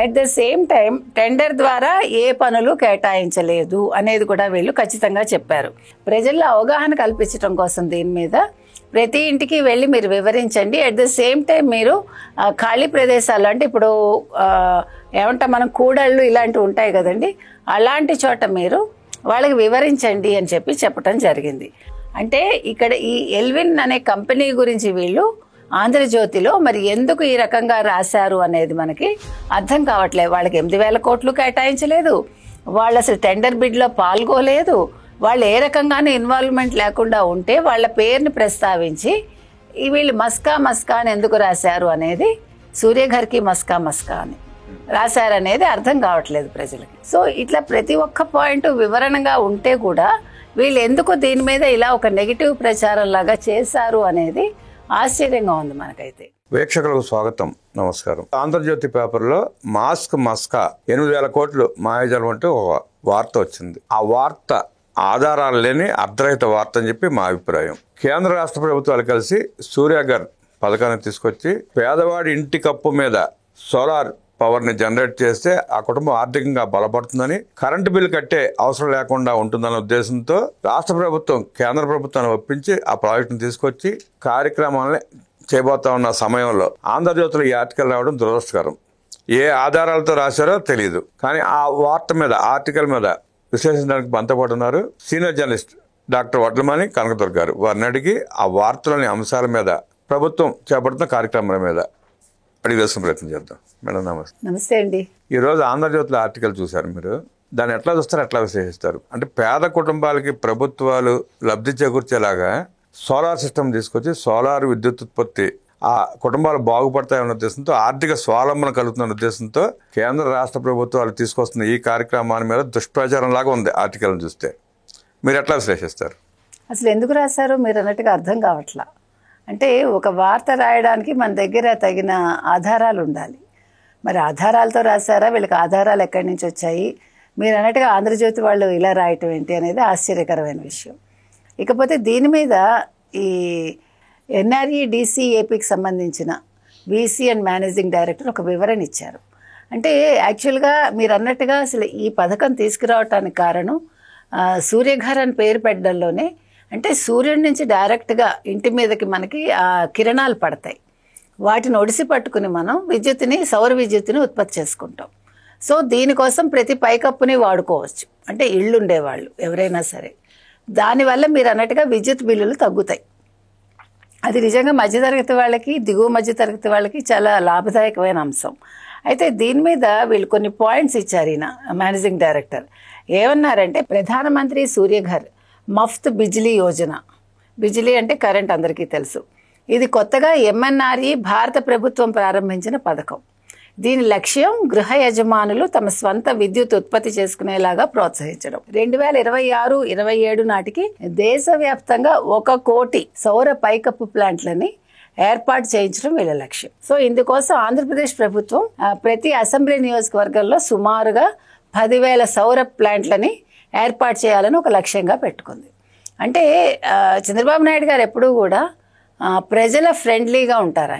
At the same time tender ద్వారా ఏ పనులు కేటాయించలేదు అనేది కూడా వీళ్ళు ఖచ్చితంగా చెప్పారు. ప్రజల్లో అవగాహన కల్పించడం కోసం దీని మీద ప్రతి ఇంటికి వెళ్ళి మీరు వివరించండి. అట్ ద సేమ్ టైం మీరు ఖాళీ ప్రదేశాలు అంటే ఇప్పుడు ఏమంటాం మనం కూడళ్ళు ఇలాంటివి ఉంటాయి కదండి, అలాంటి చోట మీరు వాళ్ళకి వివరించండి అని చెప్పటం జరిగింది. అంటే ఇక్కడ ఈ ఎల్విన్ అనే కంపెనీ గురించి వీళ్ళు ఆంధ్రజ్యోతిలో మరి ఎందుకు ఈ రకంగా రాశారు అనేది మనకి అర్థం కావట్లేదు. వాళ్ళకి 8,000 కోట్లు కేటాయించలేదు, వాళ్ళు అసలు టెండర్ బిడ్లో పాల్గొలేదు, వాళ్ళు ఏ రకంగానూ ఇన్వాల్వ్మెంట్ లేకుండా ఉంటే వాళ్ళ పేరుని ప్రస్తావించి వీళ్ళు మస్కా అని ఎందుకు రాశారు అనేది, సూర్యఘర్కి మస్కా అని రాశారనేది అర్థం కావట్లేదు ప్రజలకి. సో ఇట్లా ప్రతి ఒక్క పాయింట్ వివరణగా ఉంటే కూడా వీళ్ళు ఎందుకు దీని మీద ఇలా ఒక నెగిటివ్ ప్రచారం లాగా చేశారు అనేది ఆశ్చర్యంగా ఉంది మనకైతే. వీక్షకులకు స్వాగతం, నమస్కారం. ఆంధ్రజ్యోతి పేపర్లో మస్కా 8,000 కోట్లు మాయాజాలం అంటూ ఒక వార్త వచ్చింది. ఆ వార్త ఆధారాలు లేని అర్ధరహిత వార్త అని చెప్పి మా అభిప్రాయం. కేంద్ర రాష్ట్ర ప్రభుత్వాలు కలిసి సూర్యఘర్ పథకాన్ని తీసుకొచ్చి పేదవాడి ఇంటి కప్పు మీద సోలార్ పవర్ ని జనరేట్ చేస్తే ఆ కుటుంబం ఆర్థికంగా బలపడుతుందని, కరెంటు బిల్లు కట్టే అవసరం లేకుండా ఉంటుందన్న ఉద్దేశంతో రాష్ట్ర ప్రభుత్వం కేంద్ర ప్రభుత్వాన్ని ఒప్పించి ఆ ప్రాజెక్టును తీసుకొచ్చి కార్యక్రమాలని చేయబోతా ఉన్న సమయంలో ఆంధ్రజ్యోతిలో ఈ ఆర్టికల్ రావడం దురదృష్టకరం. ఏ ఆధారాలతో రాశారో తెలియదు, కానీ ఆ వార్త మీద ఆర్టికల్ మీద విశ్లేషించడానికి బంతపడుతున్నారు senior journalist doctor Vadlamani Kanakadurga గారు. వారిని అడిగి ఆ వార్తలోని అంశాల మీద, ప్రభుత్వం చేపడుతున్న కార్యక్రమాల మీద అడిగి తెలుసుకునే ప్రయత్నం చేద్దాం. మేడం నమస్తే. నమస్తే అండి. ఈరోజు ఆంధ్రజ్యోతిలో ఆర్టికల్ చూశారు మీరు, దాన్ని ఎట్లా చూస్తారు, ఎట్లా విశ్లేషిస్తారు? అంటే పేద కుటుంబాలకి ప్రభుత్వాలు లబ్ధి చేకూర్చేలాగా సోలార్ సిస్టమ్ తీసుకొచ్చి సోలార్ విద్యుత్ ఉత్పత్తి ఆ కుటుంబాలు బాగుపడతాయన్న ఉద్దేశంతో, ఆర్థిక స్వావలంబన కలుగుతున్న ఉద్దేశంతో కేంద్ర రాష్ట్ర ప్రభుత్వాలు తీసుకొస్తున్న ఈ కార్యక్రమాన్ని మీద దుష్ప్రచారం లాగా ఉంది ఆర్టికల్ని చూస్తే. మీరు ఎట్లా విశ్లేషిస్తారు? అసలు ఎందుకు రాశారో మీరు అన్నట్టుగా అర్థం కావట్లా. అంటే ఒక వార్త రాయడానికి మన దగ్గర తగిన ఆధారాలు ఉండాలి. మరి ఆధారాలతో రాశారా, వీళ్ళకి ఆధారాలు ఎక్కడి నుంచి వచ్చాయి? మీరు అన్నట్టుగా ఆంధ్రజ్యోతి వాళ్ళు ఇలా రాయటం ఏంటి అనేది ఆశ్చర్యకరమైన విషయం. ఇకపోతే దీని మీద ఈ ఎన్ఆర్ఈ డిసిఏపికి సంబంధించిన వీసీ అండ్ మేనేజింగ్ డైరెక్టర్ ఒక వివరణ ఇచ్చారు. అంటే యాక్చువల్గా మీరు అన్నట్టుగా అసలు ఈ పథకం తీసుకురావటానికి కారణం సూర్యఘర్ అని పేరు పెట్టడంలోనే, అంటే సూర్యుడి నుంచి డైరెక్ట్గా ఇంటి మీదకి మనకి ఆ కిరణాలు పడతాయి, వాటిని ఒడిసి పట్టుకుని మనం సౌర విద్యుత్తుని ఉత్పత్తి చేసుకుంటాం. సో దీనికోసం ప్రతి పైకప్పుని వాడుకోవచ్చు, అంటే ఇళ్ళు ఉండేవాళ్ళు ఎవరైనా సరే. దానివల్ల మీరు అన్నట్టుగా విద్యుత్ బిల్లులు తగ్గుతాయి. అది నిజంగా మధ్యతరగతి వాళ్ళకి, దిగువ మధ్యతరగతి వాళ్ళకి చాలా లాభదాయకమైన అంశం. అయితే దీని మీద వీళ్ళు కొన్ని పాయింట్స్ ఇచ్చారు. ఈయన మేనేజింగ్ డైరెక్టర్ ఏమన్నారంటే, ప్రధానమంత్రి సూర్యఘర్ మఫ్త్ బిజ్లీ యోజన, బిజ్లీ అంటే కరెంట్ అందరికీ తెలుసు, ఇది కొత్తగా ఎంఎన్ఆర్ఈ భారత ప్రభుత్వం ప్రారంభించిన పథకం. దీని లక్ష్యం గృహ యజమానులు తమ స్వంత విద్యుత్ ఉత్పత్తి చేసుకునేలాగా ప్రోత్సహించడం. 2026-27 నాటికి దేశవ్యాప్తంగా 1 కోటి సౌర పైకప్పు ప్లాంట్లని ఏర్పాటు చేయించడం వీళ్ళ లక్ష్యం. సో ఇందుకోసం ఆంధ్రప్రదేశ్ ప్రభుత్వం ప్రతి అసెంబ్లీ నియోజకవర్గంలో సుమారుగా 10,000 సౌర ప్లాంట్లని ఏర్పాటు చేయాలని ఒక లక్ష్యంగా పెట్టుకుంది. అంటే చంద్రబాబు నాయుడు గారు ఎప్పుడూ కూడా ప్రజల ఫ్రెండ్లీగా ఉంటారు.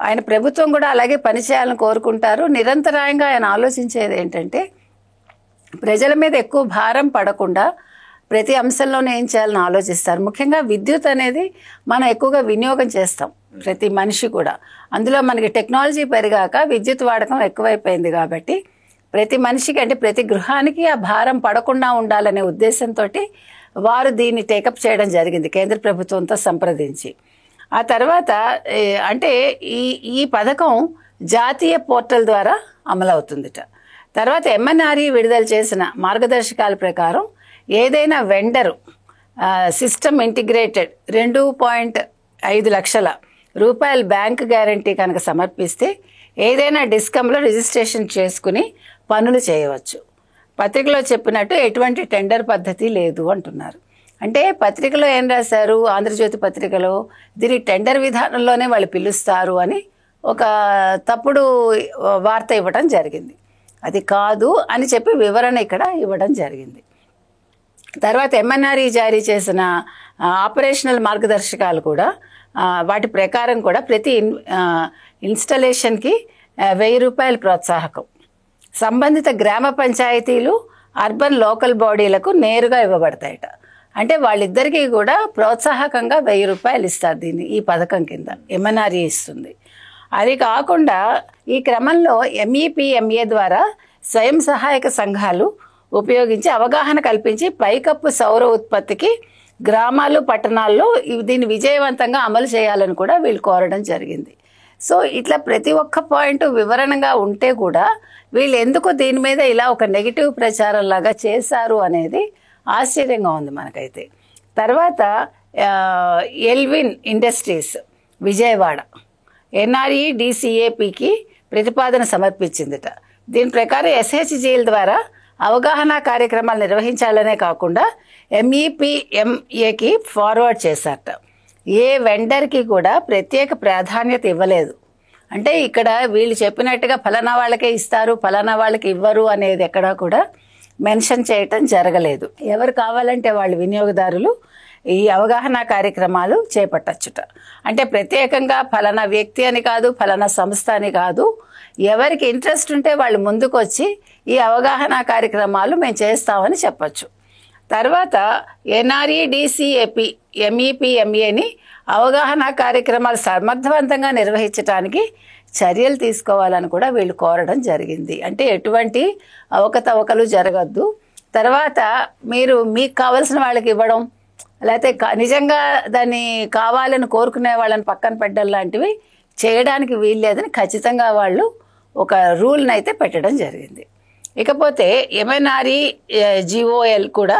ఆయన ప్రభుత్వం కూడా అలాగే పనిచేయాలని కోరుకుంటారు. నిరంతరాయంగా ఆయన ఆలోచించేది ఏంటంటే, ప్రజల మీద ఎక్కువ భారం పడకుండా ప్రతి అంశంలోనే ఏం చేయాలని ఆలోచిస్తారు. ముఖ్యంగా విద్యుత్ అనేది మనం ఎక్కువగా వినియోగం చేస్తాం, ప్రతి మనిషి కూడా. అందులో మనకి టెక్నాలజీ పెరిగాక విద్యుత్ వాడకం ఎక్కువైపోయింది కాబట్టి ప్రతి మనిషికి, అంటే ప్రతి గృహానికి ఆ భారం పడకుండా ఉండాలనే ఉద్దేశంతో వారు దీన్ని టేకప్ చేయడం జరిగింది కేంద్ర ప్రభుత్వంతో సంప్రదించి. ఆ తర్వాత అంటే ఈ పథకం జాతీయ పోర్టల్ ద్వారా అమలవుతుందిట. తర్వాత ఎంఎన్ఆర్ఈ విడుదల చేసిన మార్గదర్శకాల ప్రకారం ఏదైనా వెండరు సిస్టమ్ ఇంటిగ్రేటెడ్ 2.5 లక్షల రూపాయల బ్యాంక్ గ్యారంటీ కనుక సమర్పిస్తే ఏదైనా డిస్కంలో రిజిస్ట్రేషన్ చేసుకుని పనులు చేయవచ్చు. పత్రికలో చెప్పినట్టు ఎటువంటి టెండర్ పద్ధతి లేదు అంటున్నారు. అంటే పత్రికలో ఏం రాశారు, ఆంధ్రజ్యోతి పత్రికలో దీని టెండర్ విధానంలోనే వాళ్ళు పిలుస్తారు అని ఒక తప్పుడు వార్త ఇవ్వడం జరిగింది. అది కాదు అని చెప్పి వివరణ ఇక్కడ ఇవ్వడం జరిగింది. తర్వాత ఎంఎన్ఆర్ఈ జారీ చేసిన ఆపరేషనల్ మార్గదర్శకాలు కూడా వాటి ప్రకారం కూడా ప్రతి ఇన్స్టలేషన్కి రూపాయలు ప్రోత్సాహకం సంబంధిత గ్రామ పంచాయతీలు అర్బన్ లోకల్ బాడీలకు నేరుగా ఇవ్వబడతాయట. అంటే వాళ్ళిద్దరికీ కూడా ప్రోత్సాహకంగా రూపాయలు ఇస్తారు దీన్ని, ఈ పథకం కింద MNRE ఇస్తుంది. అది కాకుండా ఈ క్రమంలో MEPMA ద్వారా స్వయం సహాయక సంఘాలు ఉపయోగించి అవగాహన కల్పించి పైకప్పు సౌర ఉత్పత్తికి గ్రామాలు పట్టణాల్లో దీన్ని విజయవంతంగా అమలు చేయాలని కూడా వీళ్ళు కోరడం జరిగింది. సో ఇట్లా ప్రతి ఒక్క పాయింట్ వివరణగా ఉంటే కూడా వీళ్ళు ఎందుకు దీని మీద ఇలా ఒక నెగిటివ్ ప్రచారం లాగా చేశారు అనేది ఆశ్చర్యంగా ఉంది మనకైతే. తర్వాత ఎల్విన్ ఇండస్ట్రీస్ విజయవాడ NREDCAPకి ప్రతిపాదన సమర్పించిందిట. దీని ప్రకారం SHGల ద్వారా అవగాహన కార్యక్రమాలు నిర్వహించాలనే కాకుండా MEPMAకి ఫార్వర్డ్ చేశారట. ఏ వెండర్కి కూడా ప్రత్యేక ప్రాధాన్యత ఇవ్వలేదు. అంటే ఇక్కడ వీళ్ళు చెప్పినట్టుగా ఫలానా వాళ్ళకే ఇస్తారు, ఫలానా వాళ్ళకి ఇవ్వరు అనేది ఎక్కడా కూడా మెన్షన్ చేయటం జరగలేదు. ఎవరు కావాలంటే వాళ్ళు వినియోగదారులు ఈ అవగాహన కార్యక్రమాలు చేపట్టచ్చుట. అంటే ప్రత్యేకంగా ఫలానా వ్యక్తి అని కాదు, ఫలానా సంస్థ అని కాదు, ఎవరికి ఇంట్రెస్ట్ ఉంటే వాళ్ళు ముందుకు వచ్చి ఈ అవగాహన కార్యక్రమాలు మేము చేస్తామని చెప్పచ్చు. తర్వాత NREDCAP MEPMAని అవగాహన కార్యక్రమాలు సమర్థవంతంగా నిర్వహించడానికి చర్యలు తీసుకోవాలని కూడా వీళ్ళు కోరడం జరిగింది. అంటే ఎటువంటి అవకతవకలు జరగద్దు. తర్వాత మీరు మీకు కావాల్సిన వాళ్ళకి ఇవ్వడం, లేకపోతే నిజంగా దాన్ని కావాలని కోరుకునే వాళ్ళని పక్కన పెట్టడం లాంటివి చేయడానికి వీల్లేదని ఖచ్చితంగా వాళ్ళు ఒక రూల్ని అయితే పెట్టడం జరిగింది. ఇకపోతే MNREGOL కూడా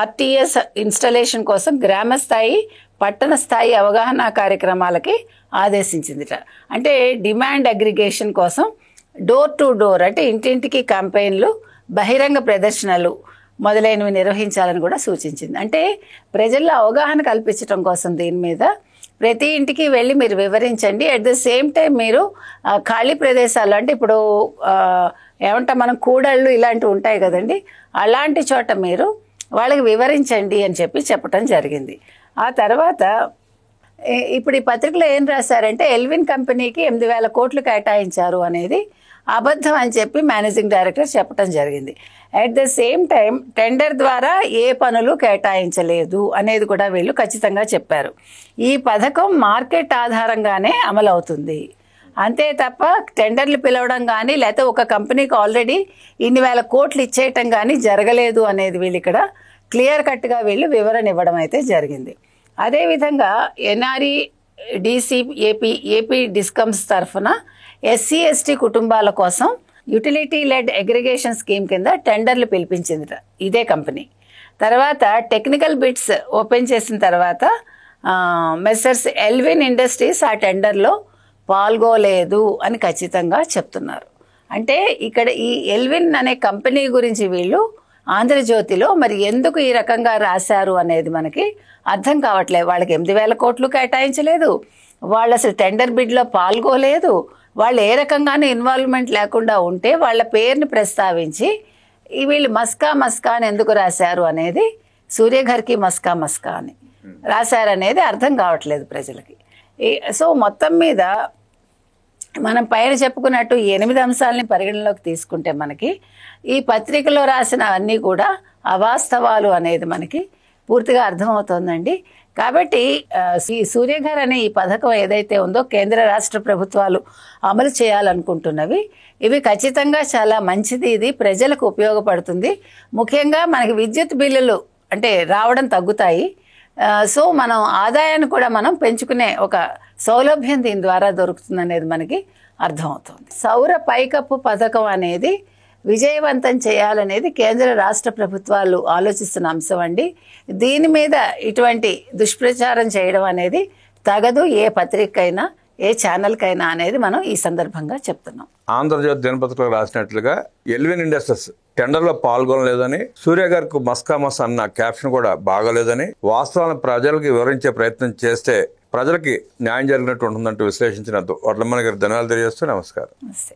RTS ఇన్స్టలేషన్ కోసం గ్రామ స్థాయి పట్టణ స్థాయి అవగాహన కార్యక్రమాలకి ఆదేశించిందిట. అంటే డిమాండ్ అగ్రిగేషన్ కోసం డోర్ టు డోర్ అంటే ఇంటింటికి క్యాంపెయిన్లు, బహిరంగ ప్రదర్శనలు మొదలైనవి నిర్వహించాలని కూడా సూచించింది. అంటే ప్రజల్లో అవగాహన కల్పించడం కోసం దీని మీద ప్రతి ఇంటికి వెళ్ళి మీరు వివరించండి. అట్ ద సేమ్ టైం మీరు ఖాళీ ప్రదేశాలు అంటే ఇప్పుడు ఏమంటాం మనం కూడళ్ళు ఇలాంటివి ఉంటాయి కదండి, అలాంటి చోట మీరు వాళ్ళకి వివరించండి అని చెప్పటం జరిగింది. ఆ తర్వాత ఇప్పుడు ఈ పత్రికలో ఏం రాశారంటే ఎల్విన్ కంపెనీకి 8,000 కోట్లు కేటాయించారు అనేది అబద్ధం అని చెప్పి మేనేజింగ్ డైరెక్టర్ చెప్పడం జరిగింది. At the same time tender ద్వారా ఏ పనులు కేటాయించలేదు అనేది కూడా వీళ్ళు ఖచ్చితంగా చెప్పారు. ఈ పథకం మార్కెట్ ఆధారంగానే అమలు అవుతుంది, అంతే తప్ప టెండర్లు పిలవడం కానీ లేకపోతే ఒక కంపెనీకి ఆల్రెడీ ఇన్ని వేల కోట్లు ఇచ్చేయటం కానీ జరగలేదు అనేది వీళ్ళు ఇక్కడ క్లియర్ కట్గా వీళ్ళు వివరణ ఇవ్వడం అయితే జరిగింది. అదేవిధంగా NREDCAP డిస్కమ్స్ తరఫున SC/ST కుటుంబాల కోసం యుటిలిటీ లెడ్ అగ్రిగేషన్ స్కీమ్ కింద టెండర్లు పిలిపించింది ఇదే కంపెనీ. తర్వాత టెక్నికల్ బిడ్స్ ఓపెన్ చేసిన తర్వాత మెస్సర్స్ ఎల్విన్ ఇండస్ట్రీస్ ఆ టెండర్లో పాల్గొలేదు అని ఖచ్చితంగా చెప్తున్నారు. అంటే ఇక్కడ ఈ ఎల్విన్ అనే కంపెనీ గురించి వీళ్ళు ఆంధ్రజ్యోతిలో మరి ఎందుకు ఈ రకంగా రాశారు అనేది మనకి అర్థం కావట్లేదు. వాళ్ళకి 8,000 కోట్లు కేటాయించలేదు, వాళ్ళు అసలు టెండర్ బిడ్లో పాల్గొలేదు, వాళ్ళు ఏ రకంగానూ ఇన్వాల్వ్మెంట్ లేకుండా ఉంటే వాళ్ళ పేరుని ప్రస్తావించి వీళ్ళు మస్కా అని ఎందుకు రాశారు అనేది, సూర్యఘర్కి మస్కా అని రాశారనేది అర్థం కావట్లేదు ప్రజలకి. సో మొత్తం మీద మనం పైన చెప్పుకున్నట్టు 8 అంశాలని పరిగణలోకి తీసుకుంటే మనకి ఈ పత్రికలో రాసిన అన్నీ కూడా అవాస్తవాలు అనేది మనకి పూర్తిగా అర్థమవుతోందండి. కాబట్టి ఈ సూర్యఘర్ అనే ఈ పథకం ఏదైతే ఉందో కేంద్ర రాష్ట్ర ప్రభుత్వాలు అమలు చేయాలనుకుంటున్నవి ఇవి ఖచ్చితంగా చాలా మంచిది, ఇది ప్రజలకు ఉపయోగపడుతుంది. ముఖ్యంగా మనకి విద్యుత్ బిల్లులు అంటే రావడం తగ్గుతాయి. సో మనం ఆదాయాన్ని కూడా మనం పెంచుకునే ఒక సౌలభ్యం దీని ద్వారా దొరుకుతుంది అనేది మనకి అర్థమవుతుంది. సౌర పైకప్పు పథకం అనేది విజయవంతం చేయాలనేది కేంద్ర రాష్ట్ర ప్రభుత్వాలు ఆలోచిస్తున్న అంశం అండి. దీని మీద ఇటువంటి దుష్ప్రచారం చేయడం అనేది తగదు, ఏ పత్రికైనా ఏ ఛానల్కైనా అనేది మనం ఈ సందర్భంగా చెప్తున్నాం. ఆంధ్రజ్యోతి దినపత్రికలో రాసినట్లుగా ఎల్విన్ ఇండస్ట్రీస్ టెండర్లో పాల్గొనలేదని, సూర్యగారికి మస్కామస్ అన్న క్యాప్షన్ కూడా బాగోలేదని, వాస్తవాలను ప్రజలకు వివరించే ప్రయత్నం చేస్తే ప్రజలకి న్యాయం జరిగినట్టు ఉంటుందంటూ విశ్లేషించిన వడ్లమణి గారి ధన్యవాదాలు తెలియజేస్తూ నమస్కారం. నమస్తే.